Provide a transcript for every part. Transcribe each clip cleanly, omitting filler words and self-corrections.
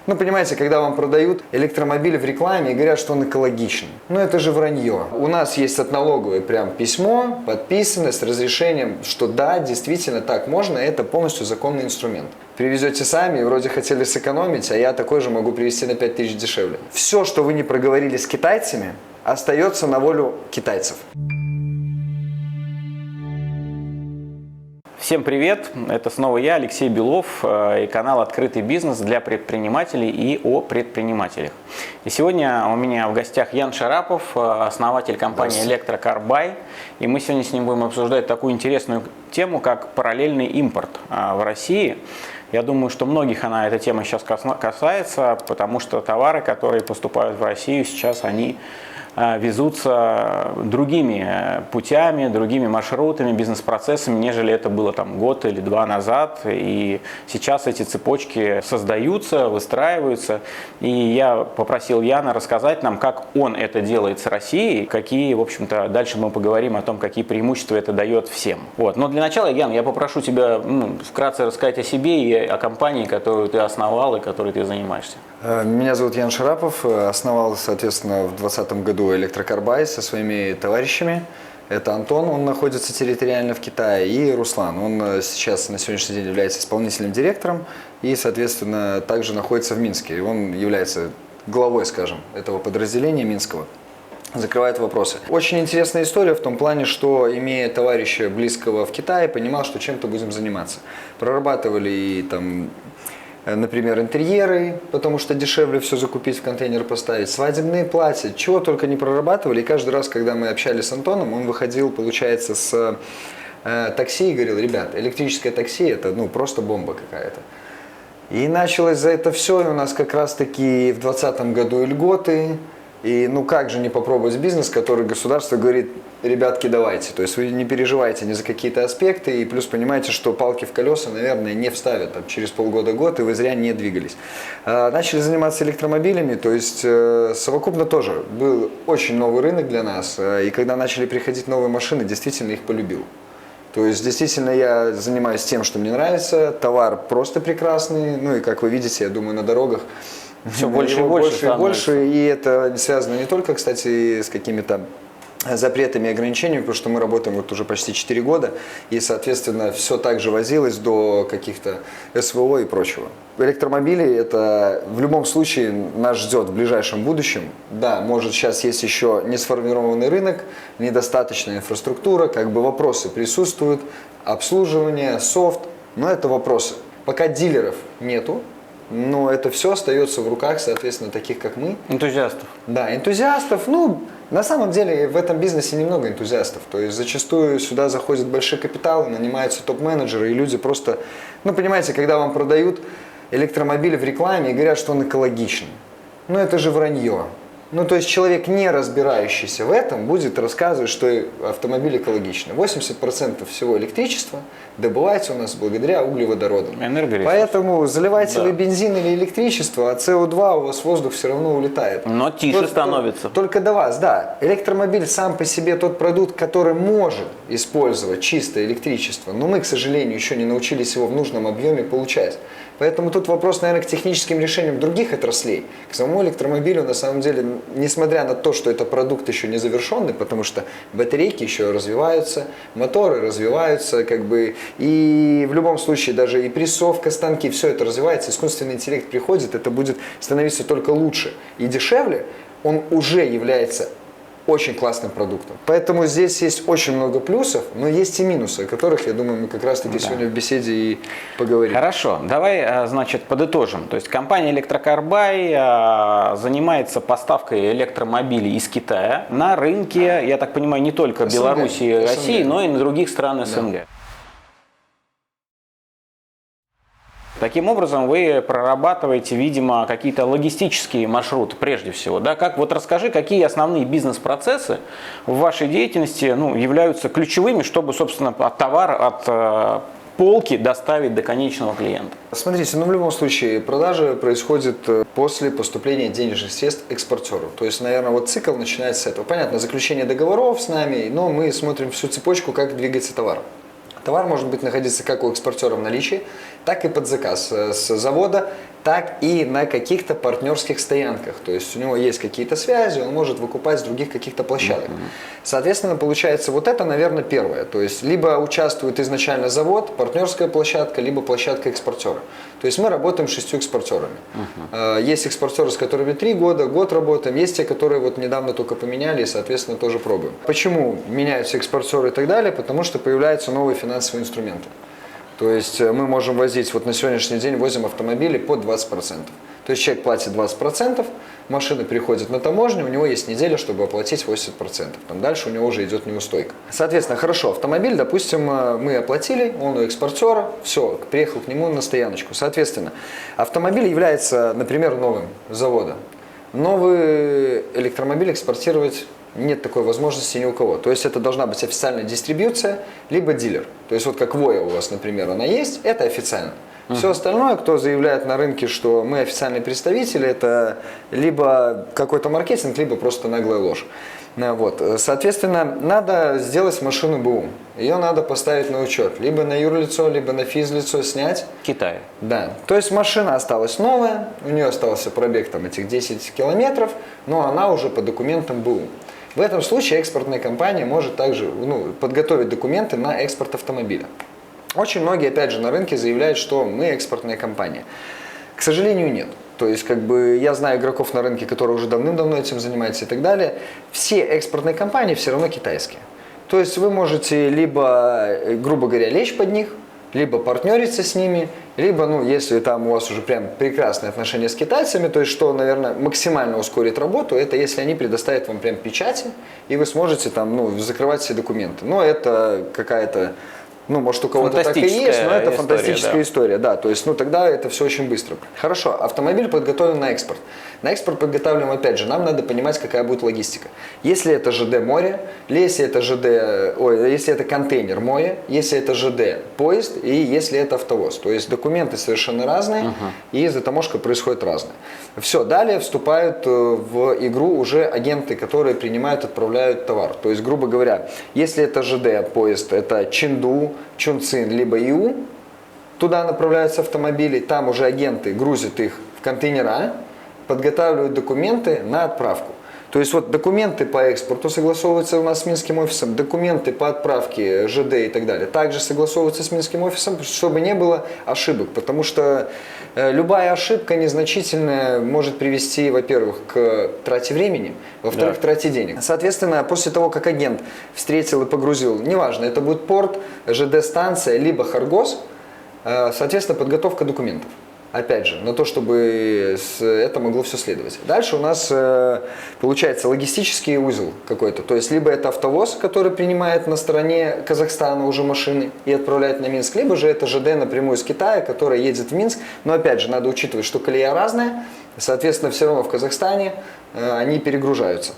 Ну, понимаете, когда вам продают электромобиль в рекламе и говорят, что он экологичен. Ну, это же вранье. У нас есть от налоговой прям письмо, подписанное с разрешением, что да, действительно так можно, это полностью законный инструмент. Привезете сами, вроде хотели сэкономить, а я такой же могу привезти на 5000 дешевле. Все, что вы не проговорили с китайцами, остается на волю китайцев. Всем привет! Это снова я, Алексей Белов, и канал «Открытый бизнес» для предпринимателей и о предпринимателях. И сегодня у меня в гостях Ян Шарапов, основатель компании «Электрокар-Бай». И мы сегодня с ним будем обсуждать такую интересную тему, как параллельный импорт в России. Я думаю, что многих эта тема сейчас касается, потому что товары, которые поступают в Россию сейчас, они везутся другими путями, другими маршрутами, бизнес-процессами, нежели это было год или два назад. И сейчас эти цепочки создаются, выстраиваются. И я попросил Яна рассказать нам, как он это делает с Россией, какие, в общем-то, дальше мы поговорим о том, какие преимущества это дает всем. Вот. Но для начала, Ян, я попрошу тебя вкратце рассказать о себе и о компании, которую ты основал и которой ты занимаешься. Меня зовут Ян Шарапов, основал, соответственно, в 2020 году «Электрокар-Бай» со своими товарищами. Это Антон, он находится территориально в Китае, и Руслан, он сейчас на сегодняшний день является исполнительным директором и, соответственно, также находится в Минске. Он является главой, скажем, этого подразделения минского. Закрывает вопросы. Очень интересная история в том плане, что, имея товарища близкого в Китае, понимал, что чем-то будем заниматься. Прорабатывали и например, интерьеры, потому что дешевле все закупить, в контейнер поставить, свадебные платья, чего только не прорабатывали. И каждый раз, когда мы общались с Антоном, он выходил, получается, с такси и говорил: ребят, электрическое такси это просто бомба какая-то. И началось за это все, и у нас как раз-таки в 2020 году льготы. И как же не попробовать бизнес, который государство говорит: ребятки, давайте. То есть вы не переживайте ни за какие-то аспекты, и плюс понимаете, что палки в колеса, наверное, не вставят через полгода-год, и вы зря не двигались. Начали заниматься электромобилями, то есть совокупно тоже был очень новый рынок для нас, и когда начали приходить новые машины, действительно их полюбил. То есть действительно я занимаюсь тем, что мне нравится, товар просто прекрасный, и как вы видите, я думаю, на дорогах все больше и больше, и это связано не только, кстати, с какими-то запретами и ограничениями, потому что мы работаем уже почти 4 года, и, соответственно, все так же возилось до каких-то СВО и прочего. Электромобили, это в любом случае нас ждет в ближайшем будущем. Да, может, сейчас есть еще не сформированный рынок, недостаточная инфраструктура, вопросы присутствуют, обслуживание, софт, но это вопросы. Пока дилеров нету, но это все остается в руках, соответственно, таких, как мы. Энтузиастов. Да, энтузиастов. На самом деле в этом бизнесе немного энтузиастов. То есть зачастую сюда заходят большие капиталы, нанимаются топ-менеджеры, и люди просто, понимаете, когда вам продают электромобиль в рекламе и говорят, что он экологичен. Это же вранье. То есть человек, не разбирающийся в этом, будет рассказывать, что автомобиль экологичный. 80% всего электричества добывается у нас благодаря углеводородам. Поэтому заливайте вы бензин или электричество, а СО2 у вас в воздух все равно улетает. Но тише становится. Только до вас, да. Электромобиль сам по себе тот продукт, который может использовать чистое электричество, но мы, к сожалению, еще не научились его в нужном объеме получать. Поэтому тут вопрос, наверное, к техническим решениям других отраслей. К самому электромобилю, на самом деле, несмотря на то, что это продукт еще не завершенный, потому что батарейки еще развиваются, моторы развиваются, и в любом случае даже и прессовка, станки, все это развивается, искусственный интеллект приходит, это будет становиться только лучше и дешевле, он уже является очень классным продуктом. Поэтому здесь есть очень много плюсов, но есть и минусы, о которых, я думаю, мы как раз-таки сегодня в беседе и поговорим. Хорошо, давай, подытожим. То есть компания «Электрокар-Бай» занимается поставкой электромобилей из Китая на рынке, я так понимаю, не только Беларуси и России, но и на других стран СНГ. Да. Таким образом, вы прорабатываете, видимо, какие-то логистические маршруты прежде всего. Да? Расскажи, какие основные бизнес-процессы в вашей деятельности являются ключевыми, чтобы, собственно, товар от полки доставить до конечного клиента? Смотрите, в любом случае продажа происходит после поступления денежных средств экспортеру. То есть, наверное, цикл начинается с этого. Понятно, заключение договоров с нами, но мы смотрим всю цепочку, как двигается товар. Товар может быть находиться как у экспортера в наличии, так и под заказ с завода так и на каких-то партнерских стоянках. То есть у него есть какие-то связи, он может выкупать с других каких-то площадок. Соответственно, получается, вот это, наверное, первое. То есть либо участвует изначально завод, партнерская площадка, либо площадка экспортера. То есть мы работаем с 6 экспортерами. Есть экспортеры, с которыми 3 года, год работаем. Есть те, которые вот недавно только поменяли и, соответственно, тоже пробуем. Почему меняются экспортеры и так далее? Потому что появляются новые финансовые инструменты. То есть мы можем возить, вот на сегодняшний день возим автомобили по 20%. То есть человек платит 20%, машина переходит на таможню, у него есть неделя, чтобы оплатить 80%. Там дальше у него уже идет неустойка. Соответственно, хорошо, автомобиль, допустим, мы оплатили, он у экспортера, все, приехал к нему на стояночку. Соответственно, автомобиль является, например, новым с завода. Новый электромобиль экспортировать нет такой возможности ни у кого. То есть это должна быть официальная дистрибьюция, либо дилер. То есть вот как Воя у вас, например, она есть, это официально. Все остальное, кто заявляет на рынке, что мы официальные представители, это либо какой-то маркетинг, либо просто наглая ложь. Вот. Соответственно, надо сделать машину БУ. Ее надо поставить на учет. Либо на юрлицо, либо на физлицо снять. Китай. Да. То есть машина осталась новая, у нее остался пробег там этих 10 километров, но она уже по документам БУ. В этом случае экспортная компания может также подготовить документы на экспорт автомобиля. Очень многие, опять же, на рынке заявляют, что мы экспортная компания. К сожалению, нет. То есть, как бы, я знаю игроков на рынке, которые уже давным-давно этим занимаются и так далее. Все экспортные компании все равно китайские. То есть, вы можете либо, грубо говоря, лечь под них, либо партнериться с ними, либо, если там у вас уже прям прекрасные отношения с китайцами, то есть, что, наверное, максимально ускорит работу, это если они предоставят вам прям печати, и вы сможете там, закрывать все документы. Но это какая-то, может, у кого-то так и есть, но это фантастическая история, да. То есть, тогда это все очень быстро. Хорошо, автомобиль подготовлен на экспорт. На экспорт подготавливаем, опять же, нам надо понимать, какая будет логистика. Если это ЖД море, если это контейнер море, если это ЖД поезд и если это автовоз. То есть документы совершенно разные, и затаможка происходит разная. Все, далее вступают в игру уже агенты, которые принимают, отправляют товар. То есть, грубо говоря, если это ЖД поезд, это Чэнду, Чунцин, либо Иу, туда направляются автомобили, там уже агенты грузят их в контейнера, подготавливают документы на отправку. То есть вот документы по экспорту согласовываются у нас с Минским офисом, документы по отправке ЖД и так далее также согласовываются с Минским офисом, чтобы не было ошибок, потому что любая ошибка незначительная может привести, во-первых, к трате времени, во-вторых, к трате денег. Соответственно, после того, как агент встретил и погрузил, неважно, это будет порт, ЖД-станция, либо Харгос, соответственно, подготовка документов. Опять же, на то, чтобы это могло все следовать. Дальше у нас получается логистический узел какой-то. То есть, либо это автовоз, который принимает на стороне Казахстана уже машины и отправляет на Минск, либо же это ЖД напрямую из Китая, которая едет в Минск. Но опять же, надо учитывать, что колея разная, соответственно, все равно в Казахстане они перегружаются.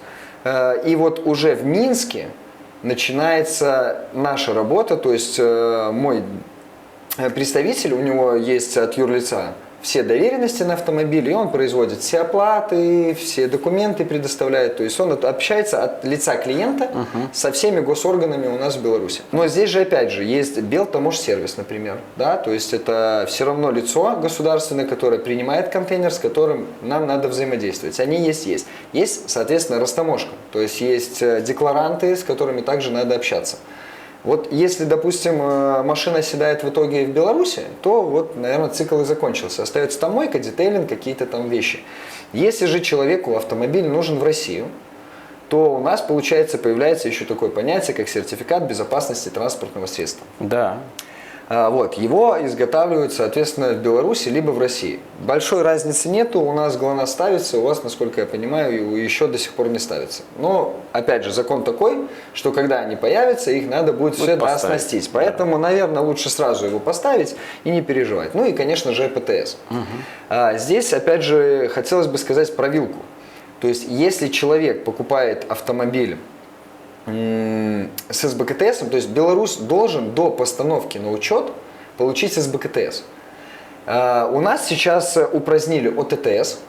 И вот уже в Минске начинается наша работа, то есть мой представитель, у него есть от юрлица все доверенности на автомобиль, и он производит все оплаты, все документы предоставляет. То есть он общается от лица клиента со всеми госорганами у нас в Беларуси. Но здесь же, опять же, есть Белтаможсервис, например. Да? То есть это все равно лицо государственное, которое принимает контейнер, с которым нам надо взаимодействовать. Они есть. Есть, соответственно, Ростаможка. То есть есть декларанты, с которыми также надо общаться. Вот если, допустим, машина оседает в итоге в Беларуси, то вот, наверное, цикл и закончился. Остается там мойка, детейлинг, какие-то там вещи. Если же человеку автомобиль нужен в Россию, то у нас, получается, появляется еще такое понятие, как сертификат безопасности транспортного средства. Да. Вот, его изготавливают, соответственно, в Беларуси либо в России. Большой разницы нету, у нас ГЛОНАСС ставится, у вас, насколько я понимаю, еще до сих пор не ставится. Но, опять же, закон такой, что когда они появятся, их надо будет все оснастить. Поэтому, наверное, лучше сразу его поставить и не переживать. Ну и, конечно же, ПТС. Здесь, опять же, хотелось бы сказать про вилку. То есть, если человек покупает автомобиль с СБКТС, то есть белорус должен до постановки на учет получить СБКТС. У нас сейчас упразднили ОТТС,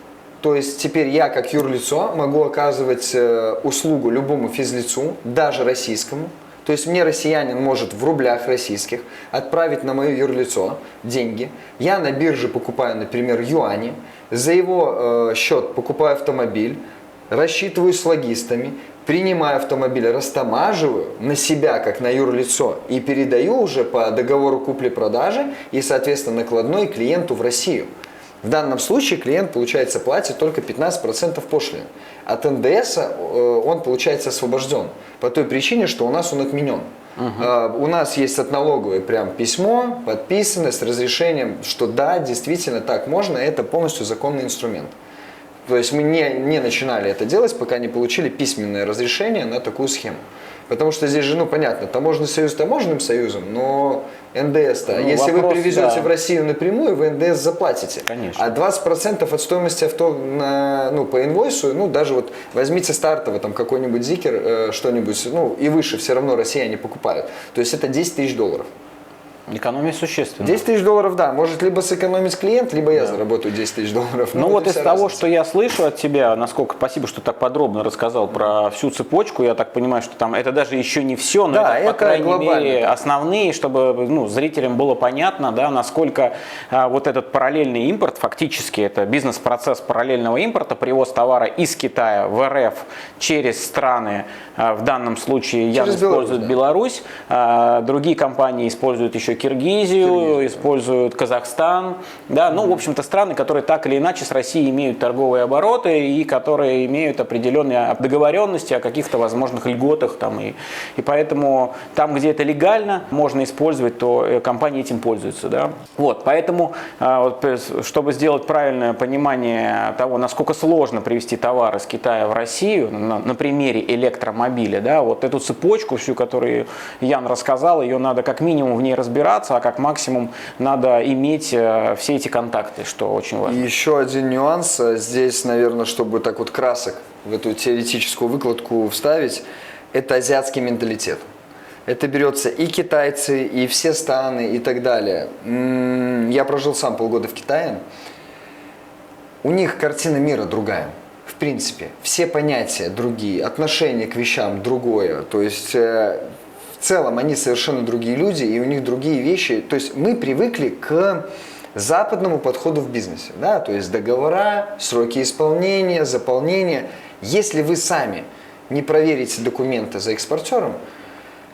то есть теперь я как юрлицо могу оказывать услугу любому физлицу, даже российскому, То есть мне россиянин может в рублях российских отправить на мое юрлицо деньги. Я на бирже покупаю, например, юани, за его счет покупаю автомобиль, рассчитываюсь с логистами, принимаю автомобиль, растамаживаю на себя, как на юрлицо, и передаю уже по договору купли-продажи и, соответственно, накладной клиенту в Россию. В данном случае клиент, получается, платит только 15% пошлины. От НДС он, получается, освобожден. По той причине, что у нас он отменен. У нас есть от налоговой прям письмо, подписанное с разрешением, что да, действительно так можно, это полностью законный инструмент. То есть мы не начинали это делать, пока не получили письменное разрешение на такую схему. Потому что здесь же, ну понятно, таможенный союз таможенным союзом, но НДС-то, Ну, если вопрос, вы привезете да. в Россию напрямую, вы НДС заплатите. Конечно. А 20% от стоимости авто по инвойсу, ну даже вот возьмите стартово, там какой-нибудь Зикер, что-нибудь, ну и выше все равно россияне покупают. То есть это 10 тысяч долларов. Экономия существенная. 10 тысяч долларов, да, может либо сэкономить клиент, либо я заработаю 10 тысяч долларов. Ну вот это из вся того, разница. что я слышу от тебя, насколько спасибо, что так подробно рассказал про всю цепочку, я так понимаю, что там это даже еще не все, но Да, это, по это крайней глобально, мере, да. основные, чтобы зрителям было понятно, да, насколько вот этот параллельный импорт, фактически это бизнес-процесс параллельного импорта, привоз товара из Китая в РФ через страны, в данном случае Ян Через Беларусь, использует да. Беларусь, другие компании используют еще Киргизию, используют Казахстан, да, ну, в общем-то, страны, которые так или иначе с Россией имеют торговые обороты и которые имеют определенные договоренности о каких-то возможных льготах, там, и поэтому там, где это легально, можно использовать, то компании этим пользуются, да. Вот, поэтому, чтобы сделать правильное понимание того, насколько сложно привезти товар из Китая в Россию, на примере электромобиля, да, вот эту цепочку всю, которую Ян рассказал, ее надо как минимум в ней разбираться, а как максимум надо иметь все эти контакты, что очень важно. И еще один нюанс здесь, наверное, чтобы так вот красок в эту теоретическую выкладку вставить, это азиатский менталитет. Это берется и китайцы, и все страны, и так далее. Я прожил сам полгода в Китае. У них картина мира другая. В принципе, все понятия другие, отношение к вещам другое. То есть в целом они совершенно другие люди, и у них другие вещи. То есть мы привыкли к западному подходу в бизнесе. Да? То есть договора, сроки исполнения, заполнения. Если вы сами не проверите документы за экспортером,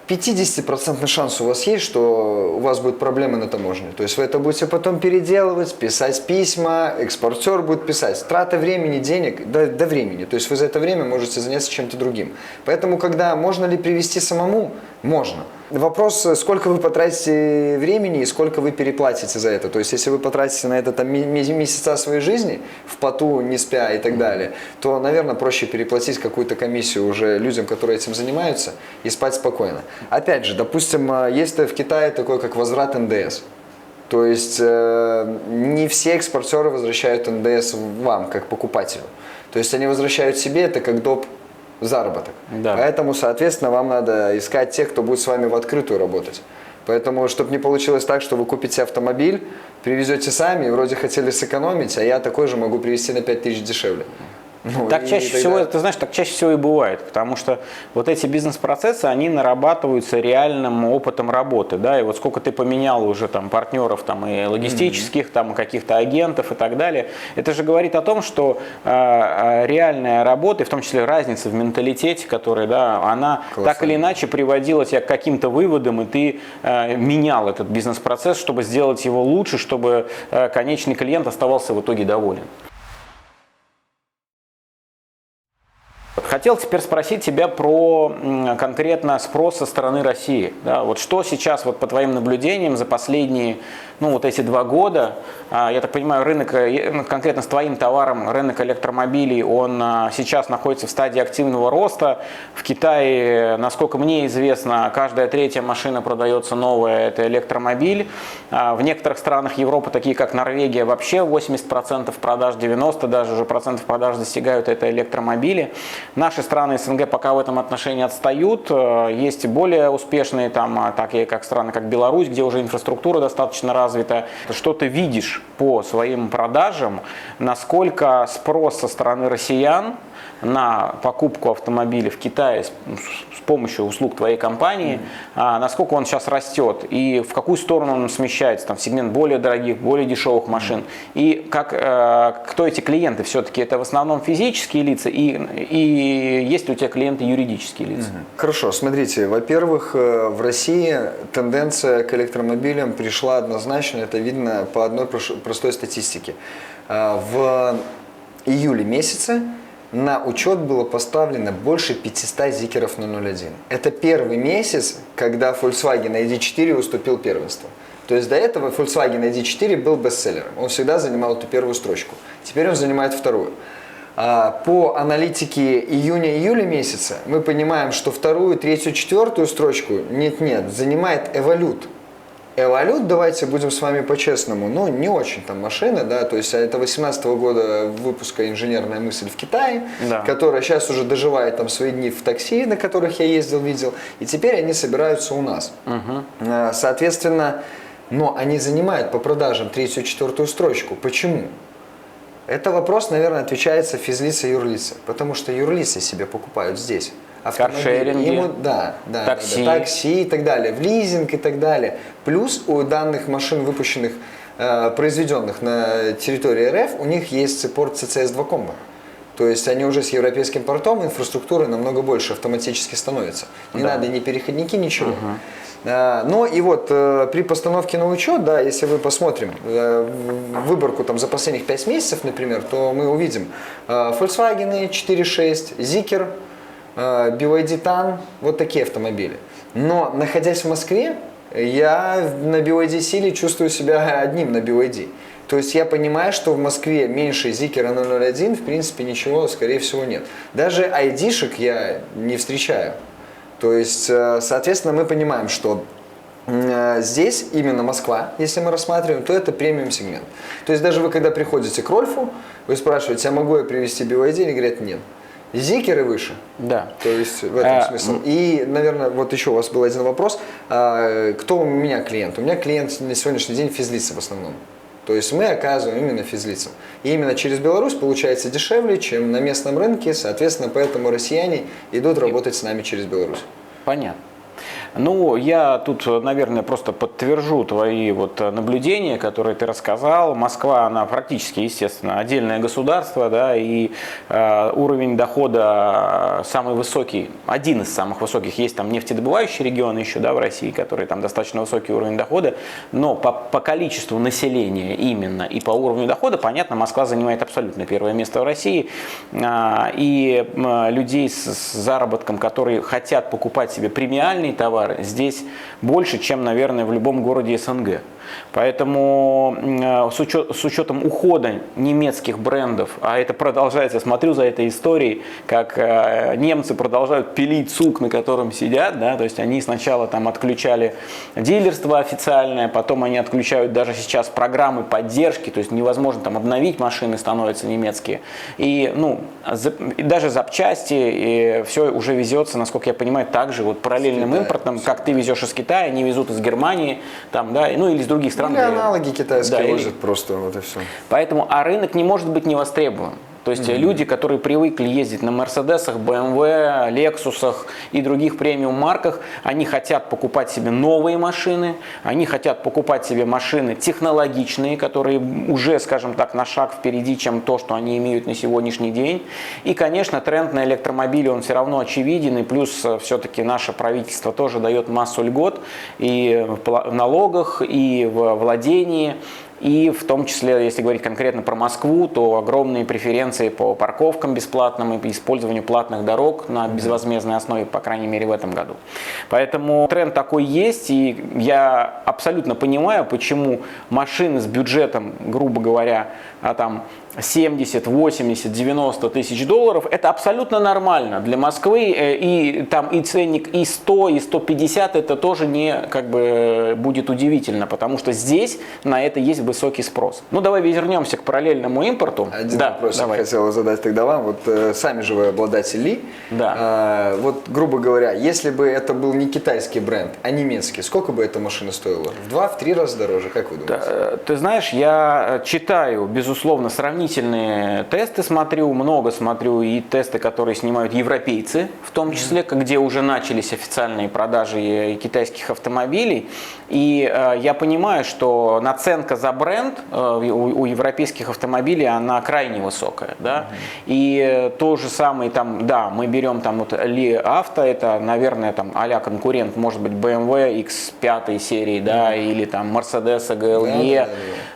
50% шанс у вас есть, что у вас будут проблемы на таможне. То есть вы это будете потом переделывать, писать письма, экспортер будет писать. Трата времени, денег, до времени. То есть вы за это время можете заняться чем-то другим. Поэтому, когда можно ли привезти самому, можно. Вопрос, сколько вы потратите времени и сколько вы переплатите за это. То есть, если вы потратите на это там, месяца своей жизни, в поту, не спя и так далее, то, наверное, проще переплатить какую-то комиссию уже людям, которые этим занимаются, и спать спокойно. Опять же, допустим, есть в Китае такое, как возврат НДС. То есть, не все экспортеры возвращают НДС вам, как покупателю. То есть, они возвращают себе это как доп. Заработок. Да. Поэтому, соответственно, вам надо искать тех, кто будет с вами в открытую работать. Поэтому, чтобы не получилось так, что вы купите автомобиль, привезете сами, и вроде хотели сэкономить, а я такой же могу привезти на 5000 дешевле. Ну, Так чаще всего, ты знаешь, так чаще всего и бывает, потому что вот эти бизнес-процессы, они нарабатываются реальным опытом работы, да, и вот сколько ты поменял уже там партнеров там и логистических, там и каких-то агентов и так далее, это же говорит о том, что реальная работа, и в том числе разница в менталитете, которая, да, она так или иначе приводила тебя к каким-то выводам, и ты менял этот бизнес-процесс, чтобы сделать его лучше, чтобы конечный клиент оставался в итоге доволен. Хотел теперь спросить тебя про конкретно спрос со стороны России. Да, вот что сейчас, вот по твоим наблюдениям, за последние, вот эти 2 года, я так понимаю, рынок, конкретно с твоим товаром, рынок электромобилей, он сейчас находится в стадии активного роста. В Китае, насколько мне известно, каждая 3-я машина продается новая, это электромобиль. В некоторых странах Европы, такие как Норвегия, вообще 80% продаж, 90% даже уже процентов продаж достигают это электромобили. Наши страны СНГ пока в этом отношении отстают. Есть более успешные, там, такие как страны, как Беларусь, где уже инфраструктура достаточно развита. Что ты видишь по своим продажам, насколько спрос со стороны россиян на покупку автомобиля в Китае с помощью услуг твоей компании, насколько он сейчас растет и в какую сторону он смещается, там, в сегмент более дорогих, более дешевых машин, и кто эти клиенты все-таки, это в основном физические лица, и есть ли у тебя клиенты юридические лица? Хорошо, смотрите, во-первых, в России тенденция к электромобилям пришла однозначно, это видно по одной простой статистике. В июле месяце на учет было поставлено больше 500 зикеров на 01. Это первый месяц, когда Volkswagen ID4 уступил первенство. То есть до этого Volkswagen ID4 был бестселлером. Он всегда занимал эту первую строчку. Теперь он занимает вторую. По аналитике июня-июля месяца мы понимаем, что вторую, третью, четвертую строчку занимает Evolute. Evolute, давайте будем с вами по-честному, не очень там машина, да, то есть это 18 года выпуска «Инженерная мысль» в Китае, да, которая сейчас уже доживает там свои дни в такси, на которых я ездил, видел, и теперь они собираются у нас. Соответственно, но они занимают по продажам третью, четвертую строчку. Почему? Это вопрос, наверное, отвечается физлица и юрлица, потому что юрлицы себе покупают здесь. Каршеринги, такси и так далее, в лизинг и так далее. Плюс у данных машин, выпущенных, произведенных на территории РФ, у них есть порт CCS2 Combo. То есть они уже с европейским портом, инфраструктура намного больше автоматически становится. Не надо ни переходники, ничего. Но и вот при постановке на учет, да, если мы посмотрим выборку там за последних 5 месяцев, например, то мы увидим Volkswagen 4.6, Zeekr, BYD TAN, вот такие автомобили. Но находясь в Москве, я на BYD Силе чувствую себя одним на BYD. То есть я понимаю, что в Москве меньше Zeekr на 01, в принципе, ничего, скорее всего, нет. Даже ID-шек я не встречаю. То есть, соответственно, мы понимаем, что здесь именно Москва, если мы рассматриваем, то это премиум сегмент. То есть даже вы, когда приходите к Рольфу, вы спрашиваете, а могу я привезти BYD? Они говорят, нет. Зикеры выше. Да. То есть в этом смысл. И, наверное, вот еще у вас был один вопрос. Кто у меня клиент? У меня клиент на сегодняшний день физлицы в основном. То есть мы оказываем именно физлицам. И именно через Беларусь получается дешевле, чем на местном рынке. Соответственно, поэтому россияне идут работать с нами через Беларусь. Понятно. Ну, я тут, наверное, просто подтвержу твои вот наблюдения, которые ты рассказал. Москва, она практически, естественно, отдельное государство, да, и уровень дохода самый высокий, один из самых высоких. Есть там нефтедобывающие регионы еще, да, в России, которые там достаточно высокий уровень дохода, но по количеству населения именно и по уровню дохода, понятно, Москва занимает абсолютно первое место в России. И людей с заработком, которые хотят покупать себе премиальные товары, здесь больше, чем, наверное, в любом городе СНГ. Поэтому с учетом ухода немецких брендов, а это продолжается, я смотрю за этой историей, как немцы продолжают пилить сук, на котором сидят, да, то есть они сначала там отключали дилерство официальное, потом они отключают даже сейчас программы поддержки, то есть невозможно там обновить машины, становятся немецкие. И, даже запчасти, и все уже везется, насколько я понимаю, также вот параллельным импортом, как ты везешь из Китая, они везут из Германии, там, да, или из других стран. Или аналоги китайские возят просто, вот и все. Поэтому, рынок не может быть не востребован. То есть люди, которые привыкли ездить на Мерседесах, BMW, Лексусах и других премиум-марках, они хотят покупать себе новые машины, они хотят покупать себе машины технологичные, которые уже, скажем так, на шаг впереди, чем то, что они имеют на сегодняшний день. И, конечно, тренд на электромобили, он все равно очевиден, и плюс все-таки наше правительство тоже дает массу льгот и в налогах, и в владении. И в том числе, если говорить конкретно про Москву, то огромные преференции по парковкам бесплатным и по использованию платных дорог на безвозмездной основе, по крайней мере, в этом году. Поэтому тренд такой есть, и я абсолютно понимаю, почему машины с бюджетом, грубо говоря, там 70, 80, 90 тысяч долларов, это абсолютно нормально для Москвы, и там и ценник и 100, и 150, это тоже не как бы будет удивительно, потому что здесь на это есть высокий спрос. Ну давай вернемся к параллельному импорту. Один вопрос я хотел задать тогда вам. Вот сами же вы обладатель Ли. Да. Вот, грубо говоря, если бы это был не китайский бренд, а немецкий, сколько бы эта машина стоила? В 2-3 раза дороже, как вы думаете? Ты знаешь, я читаю, безусловно, сравнительные тесты смотрю, много смотрю, и тесты, которые снимают европейцы, в том числе, где уже начались официальные продажи китайских автомобилей. И я понимаю, что наценка за бренд у европейских автомобилей, она крайне высокая. Да? И то же самое, там, да, мы берем там вот Li Auto, это, наверное, там а-ля конкурент, может быть, BMW X5 серии, да, или там Mercedes GLE,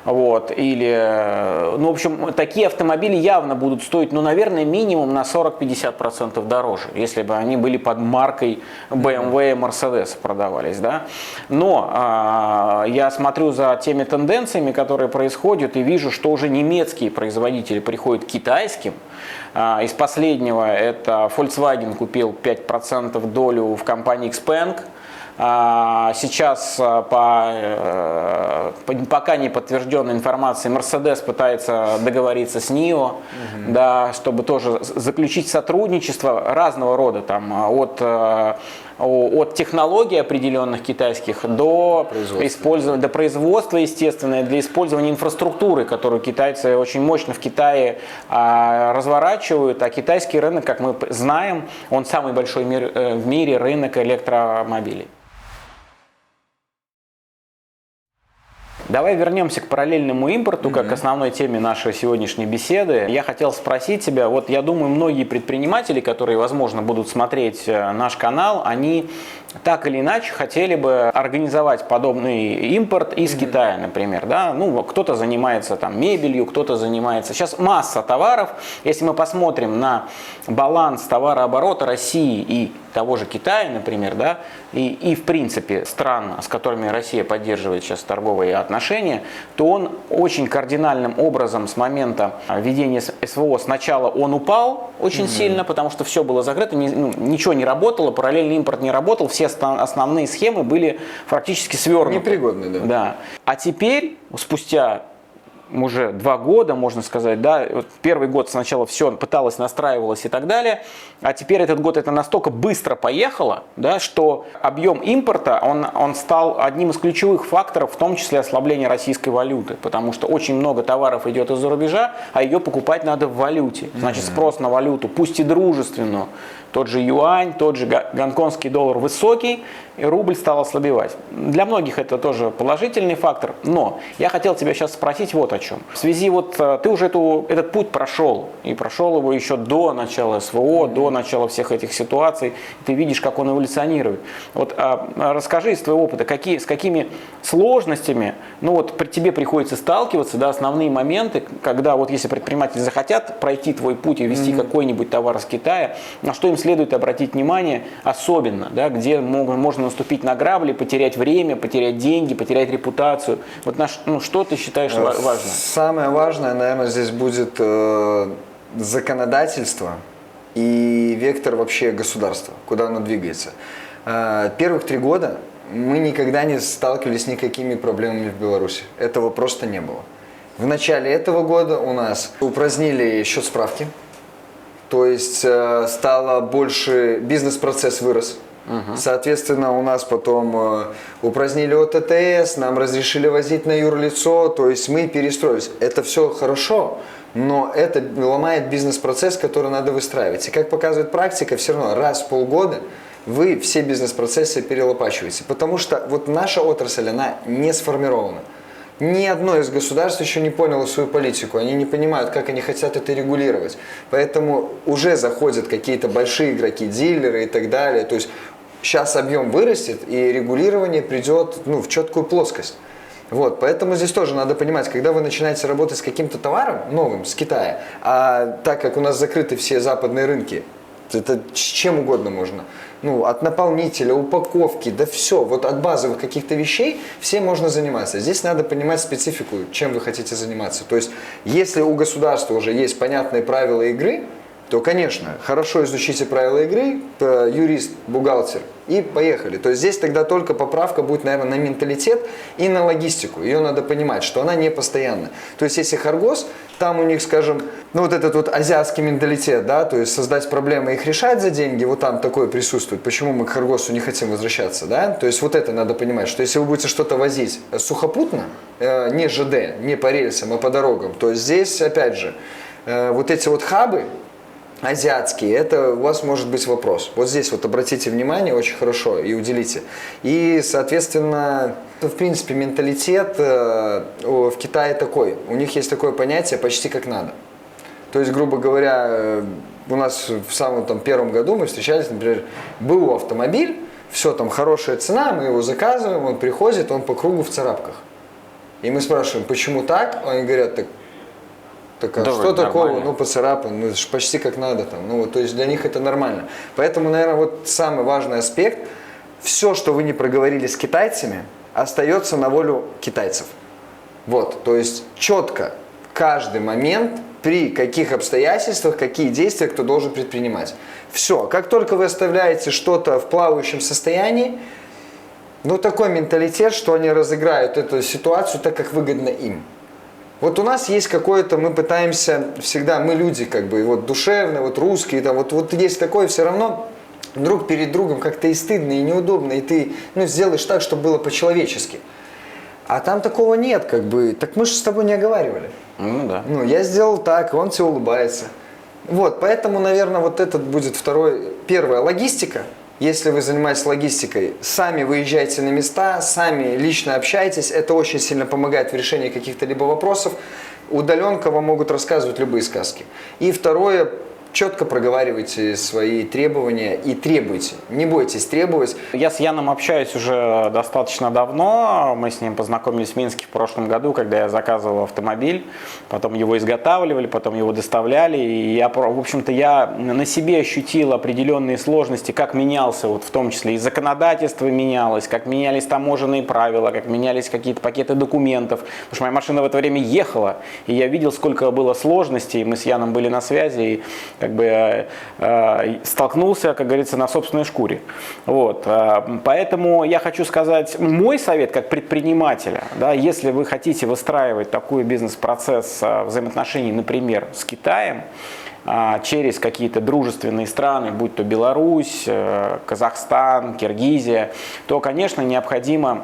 вот, или, ну, в общем, такие автомобили явно будут стоить, ну, наверное, минимум на 40-50% дороже, если бы они были под маркой BMW и Mercedes продавались, да. Но я смотрю за теми тенденциями, которые происходят, и вижу, что уже немецкие производители приходят к китайским. Из последнего это Volkswagen купил 5% долю в компании Xpeng. Сейчас пока не подтвержденной информации Mercedes пытается договориться с NIO, да, чтобы тоже заключить сотрудничество разного рода, там, от технологий определенных китайских до производства, естественно, для использования инфраструктуры, которую китайцы очень мощно в Китае разворачивают, а китайский рынок, как мы знаем, он самый большой в мире рынок электромобилей. Давай вернемся к параллельному импорту, как к основной теме нашей сегодняшней беседы. Я хотел спросить тебя, вот я думаю, многие предприниматели, которые, возможно, будут смотреть наш канал, они так или иначе хотели бы организовать подобный импорт из Китая, например. Да? Ну, кто-то занимается там мебелью, кто-то занимается... Сейчас масса товаров. Если мы посмотрим на баланс товарооборота России и того же Китая, например, да, и в принципе стран, с которыми Россия поддерживает сейчас торговые отношения, то он очень кардинальным образом с момента введения СВО сначала он упал очень сильно, потому что все было закрыто, ничего не работало, параллельный импорт не работал, все основные схемы были практически свернуты. Непригодны, да. Да. А теперь, спустя уже 2 года, можно сказать, да, вот первый год сначала все пыталось, настраивалось и так далее, а теперь этот год это настолько быстро поехало, да, что объем импорта, он стал одним из ключевых факторов, в том числе ослабления российской валюты, потому что очень много товаров идет из-за рубежа, а ее покупать надо в валюте. Значит, спрос на валюту, пусть и дружественную, тот же юань, тот же гонконгский доллар высокий, и рубль стал ослабевать. Для многих это тоже положительный фактор, но я хотел тебя сейчас спросить вот о чем. В связи вот ты уже этот путь прошел, и прошел его еще до начала СВО, до начала всех этих ситуаций, ты видишь, как он эволюционирует. Вот расскажи из твоего опыта, с какими сложностями, ну вот тебе приходится сталкиваться, да, основные моменты, когда вот если предприниматели захотят пройти твой путь и везти какой-нибудь товар из Китая, на что им следует обратить внимание особенно, да, где можно наступить на грабли, потерять время, потерять деньги, потерять репутацию. Вот что ты считаешь важным? Самое важное, наверное, здесь будет законодательство и вектор вообще государства, куда оно двигается. Первых 3 года мы никогда не сталкивались с никакими проблемами в Беларуси. Этого просто не было. В начале этого года у нас упразднили счет справки, то есть стало больше, бизнес-процесс вырос. Соответственно, у нас потом упразднили ОТТС, нам разрешили возить на юрлицо, то есть мы перестроились. Это все хорошо, но это ломает бизнес-процесс, который надо выстраивать. И как показывает практика, все равно раз в полгода вы все бизнес-процессы перелопачиваете, потому что вот наша отрасль, она не сформирована. Ни одно из государств еще не поняло свою политику, они не понимают, как они хотят это регулировать. Поэтому уже заходят какие-то большие игроки, дилеры и так далее. То есть сейчас объем вырастет и регулирование придет в четкую плоскость. Вот, поэтому здесь тоже надо понимать, когда вы начинаете работать с каким-то товаром новым, с Китая, а так как у нас закрыты все западные рынки, Это с чем угодно можно. Ну, от наполнителя, упаковки, да все. Вот от базовых каких-то вещей все можно заниматься. Здесь надо понимать специфику, чем вы хотите заниматься. То есть, если у государства уже есть понятные правила игры, то, конечно, хорошо изучите правила игры, юрист, бухгалтер, и поехали. То есть здесь тогда только поправка будет, наверное, на менталитет и на логистику. Ее надо понимать, что она не постоянна. То есть если Харгос, там у них, скажем, ну вот этот вот азиатский менталитет, да, то есть создать проблемы и их решать за деньги, вот там такое присутствует. Почему мы к Харгосу не хотим возвращаться, да? То есть вот это надо понимать, что если вы будете что-то возить сухопутно, не ЖД, не по рельсам, а по дорогам, то здесь, опять же, вот эти вот хабы, азиатские, это у вас может быть вопрос. Вот здесь вот обратите внимание очень хорошо и уделите. И, соответственно, в принципе, менталитет в Китае такой. У них есть такое понятие «почти как надо». То есть, грубо говоря, у нас в самом там, первом году мы встречались, например, был автомобиль, все там хорошая цена, мы его заказываем, он приходит, он по кругу в царапках. И мы спрашиваем, почему так? Они говорят, так а что такого, нормально. Ну, поцарапан, ну, это же почти как надо там, ну, вот, то есть для них это нормально. Поэтому, наверное, вот самый важный аспект, все, что вы не проговорили с китайцами, остается на волю китайцев. Вот, то есть четко, каждый момент, при каких обстоятельствах, какие действия кто должен предпринимать. Все, как только вы оставляете что-то в плавающем состоянии, ну, такой менталитет, что они разыграют эту ситуацию так, как выгодно им. Вот у нас есть какое-то, мы пытаемся всегда, мы люди как бы, вот душевные, вот русские, там, вот есть такое, все равно друг перед другом как-то и стыдно, и неудобно, и ты, ну, сделаешь так, чтобы было по-человечески. А там такого нет, как бы, так мы же с тобой не оговаривали. Ну да. Ну, я сделал так, он тебе улыбается. Вот, поэтому, наверное, вот этот будет второй, первое, логистика. Если вы занимаетесь логистикой, сами выезжайте на места, сами лично общайтесь, это очень сильно помогает в решении каких-то либо вопросов. Удаленка вам могут рассказывать любые сказки. И второе, четко проговаривайте свои требования и требуйте. Не бойтесь требовать. Я с Яном общаюсь уже достаточно давно. Мы с ним познакомились в Минске в прошлом году, когда я заказывал автомобиль. Потом его изготавливали, потом его доставляли. И я, в общем-то, я на себе ощутил определенные сложности, как менялся, вот в том числе и законодательство менялось, как менялись таможенные правила, как менялись какие-то пакеты документов. Потому что моя машина в это время ехала, и я видел, сколько было сложностей. Мы с Яном были на связи, и как бы столкнулся, как говорится, на собственной шкуре. Вот. Поэтому я хочу сказать, мой совет как предпринимателя, да, если вы хотите выстраивать такой бизнес-процесс взаимоотношений, например, с Китаем, через какие-то дружественные страны, будь то Беларусь, Казахстан, Киргизия, то, конечно, необходимо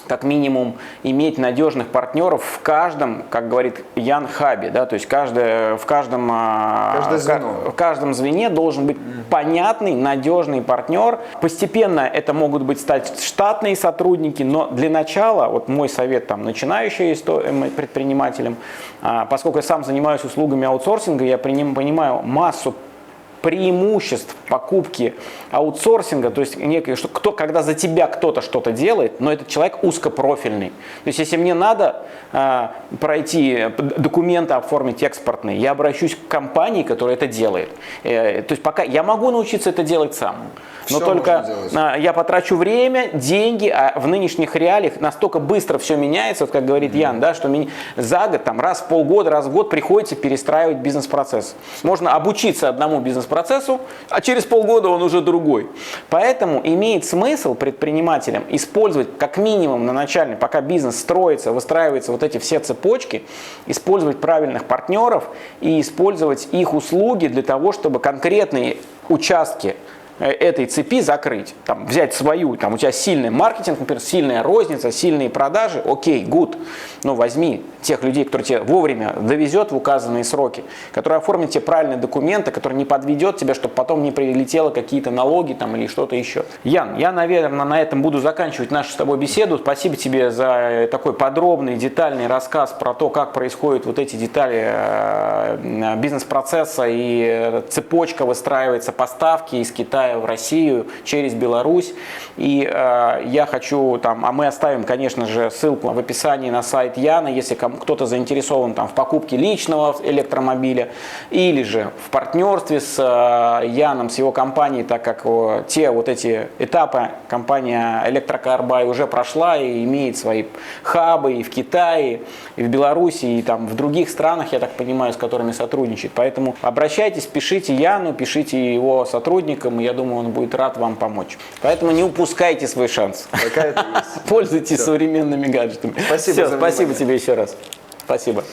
как минимум иметь надежных партнеров в каждом, как говорит Ян, хабе, да, то есть в каждом звене должен быть понятный, надежный партнер. Постепенно это могут быть стать штатные сотрудники, но для начала, вот мой совет там начинающим предпринимателям, поскольку я сам занимаюсь услугами аутсорсинга, я понимаю массу преимуществ покупки аутсорсинга, то есть когда за тебя кто-то что-то делает, но этот человек узкопрофильный. То есть если мне надо пройти документы, оформить экспортные, я обращусь к компании, которая это делает. То есть пока я могу научиться это делать сам, но все только я потрачу время, деньги, а в нынешних реалиях настолько быстро все меняется, вот как говорит Ян, да, что за год, там, раз в полгода, раз в год приходится перестраивать бизнес-процесс. Можно обучиться одному бизнес-процессу, а через полгода он уже другой. Поэтому имеет смысл предпринимателям использовать как минимум на начальный, пока бизнес строится, выстраиваются вот эти все цепочки, использовать правильных партнеров и использовать их услуги для того, чтобы конкретные участки этой цепи закрыть, там, взять свою, там, у тебя сильный маркетинг, например, сильная розница, сильные продажи, окей, good, но возьми тех людей, которые тебе вовремя довезет в указанные сроки, которые оформят тебе правильные документы, которые не подведет тебя, чтобы потом не прилетело какие-то налоги там, или что-то еще. Ян, я, наверное, на этом буду заканчивать нашу с тобой беседу. Спасибо тебе за такой подробный, детальный рассказ про то, как происходят вот эти детали бизнес-процесса и цепочка выстраивается поставки из Китая Китая в Россию через Беларусь. И я хочу там, а мы оставим, конечно же, ссылку в описании на сайт Яна, если кто-то заинтересован там в покупке личного электромобиля или же в партнерстве с Яном, с его компанией, так как те вот эти этапы компания Электрокарбай уже прошла и имеет свои хабы и в Китае, и в Беларуси, и там в других странах, я так понимаю, с которыми сотрудничает. Поэтому обращайтесь, пишите Яну, пишите его сотрудникам, и я думаю, он будет рад вам помочь. Поэтому не упускайте свой шанс. Пользуйтесь современными гаджетами. Спасибо. Спасибо тебе еще раз. Спасибо.